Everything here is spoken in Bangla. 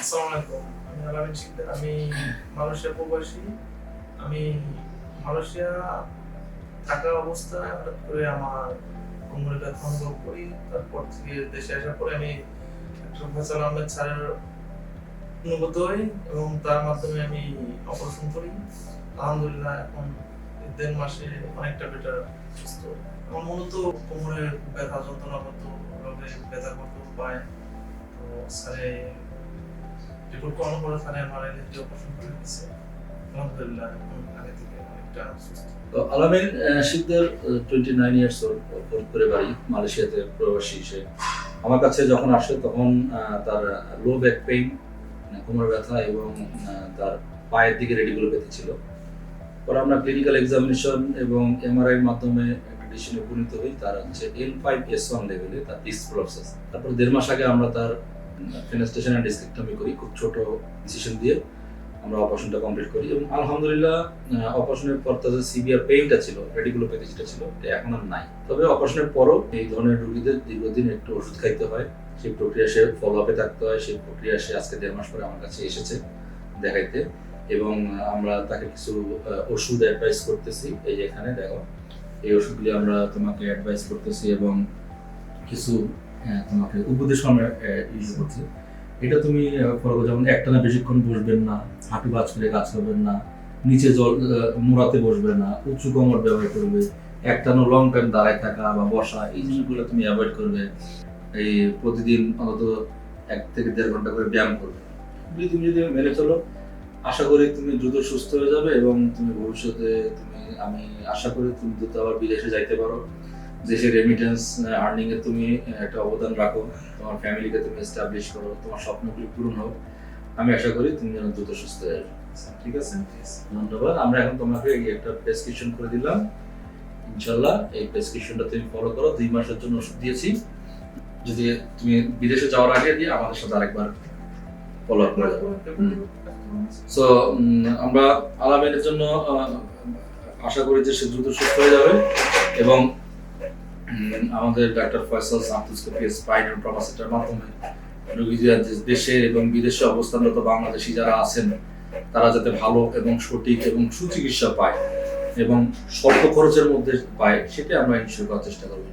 আসসালামু আলাইকুম। আমি আলামিন শিকদার। আমি মালয়েশিয়া প্রবাসী। আমি মালয়েশিয়া থাকা অবস্থায় হঠাৎ করে আমার কোমরে ব্যথা অনুভব করি। তারপর থেকে দেশে আসার পরে আমি ডক্টর ফয়সাল আহমেদ স্যারের অনুগত হই এবং তার মাধ্যমে আমি অপারেশন করি। আলহামদুলিল্লাহ এখন ১.৫ মাসে অনেকটা বেটার সুস্থ। আমার মূলত কোমরে ব্যথা যন্ত্রণা করতো, রোগে ব্যথা করতো পায়ে। তো স্যারে রিপোর্ট করানোর পরে স্যারে এমআরআই দিয়ে অপারেশন করে দিয়েছে। আলহামদুলিল্লাহ এখন আগে থেকে অনেকটা সুস্থ। তো আলামিন শিকদার 29 ইয়ার্স ওল্ড, ফরিদপুরে বাড়ি, মালয়েশিয়াতে প্রবাসী। সে আমার কাছে যখন আসে তখন তার লো ব্যাক পেইন, কোমর ব্যথা এবং তার পায়ের দিকে রেডিকুলোপ্যাথি ছিল। পরে আমরা ক্লিনিক্যাল এক্সামিনেশন এবং এমআরআই এর মাধ্যমে একটা ডিসিশনে উপনীত হই তার হচ্ছে L5S1 লেভেলে তার ডিস্ক প্রলাপসাস। তারপর 1.5 মাস আগে আমরা তার ফেনেস্টেশন এন্ড ডিস্কেক্টমি করি, খুব ছোট ইনসিশন দিয়ে আমরা অপারেশনটা কমপ্লিট করি এবং আলহামদুলিল্লাহ অপারেশনের পর তার যে সিভিয়ার পেইনটা ছিল, রেডিকুলোপ্যাথি যেটা ছিল, এটা এখন আর নাই। তবে অপারেশনের পরও এই ধরনের রোগীদের দীর্ঘদিন একটু ওষুধ খাইতে হয়, সেই প্রক্রিয়া সে ফলো আপে থাকতে হয়। সেই প্রক্রিয়া সে আজকে 1.5 মাস পরে আমার কাছে এসেছে দেখাইতে এবং আমরা তাকে কিছু ওষুধ অ্যাডভাইস করতেছি। এই যে এখানে দেখো, এই ওষুধগুলি আমরা তোমাকে অ্যাডভাইস করতেছি এবং কিছু তোমাকে উপদেশ আমরা ইউজ করছি। এটা তুমি ফলো করো, যেমন একটানা বেশিক্ষণ বসবেন না, হাঁটু বাজ করে কাজ করবেন না, নিচে জল মোড়াতে বসবে না, উঁচু কোমর ব্যবহার করবে, একটানা লং টাইম দাঁড়ায় থাকা বা বসা, এই জিনিসগুলো তুমি অ্যাভয়েড করবে। এই প্রতিদিন অন্তত 1 থেকে 1.5 ঘন্টা করে ব্যায়াম করবে। এগুলি তুমি যদি মেনে চলো, আশা করি তুমি দ্রুত সুস্থ হয়ে যাবে এবং তুমি ভবিষ্যতে আমি আশা করি তুমি দ্রুত আবার বিদেশে যাইতে পারো। দেশের রেমিটেন্স আর্নিং এ তুমি একটা অবদান রাখো, তোমার ফ্যামিলিকে তুমি এস্টাবলিশ করো, তোমার স্বপ্নগুলি পূরণ হোক। আমি আশা করি তুমি যেন দ্রুত সুস্থ হয়ে যাবে। ঠিক আছে, ধন্যবাদ। আমরা এখন তোমাকে এই একটা প্রেসক্রিপশন করে দিলাম। ইনশাল্লাহ এই প্রেসক্রিপশনটা তুমি ফলো করো। 2 মাসের জন্য ওষুধ দিয়েছি। যদি তুমি বিদেশে যাওয়ার আগে দিয়ে আমাদের সাথে আরেকবার ফলো আপ করে যাবে। সো আমরা আলামিনের জন্য আশা করি যে সে দ্রুত সুস্থ হয়ে যাবে এবং আমাদের doctor Faisal arthroscopy spine and trauma সেন্টারের মাধ্যমে রোগীরা দেশে এবং বিদেশে অবস্থানরত বাংলাদেশি যারা আছেন তারা যাতে ভালো এবং সঠিক এবং সুচিকিৎসা পায় এবং স্বল্প খরচের মধ্যে পায়, সেটা আমরা ইনশিওর করার চেষ্টা করবো।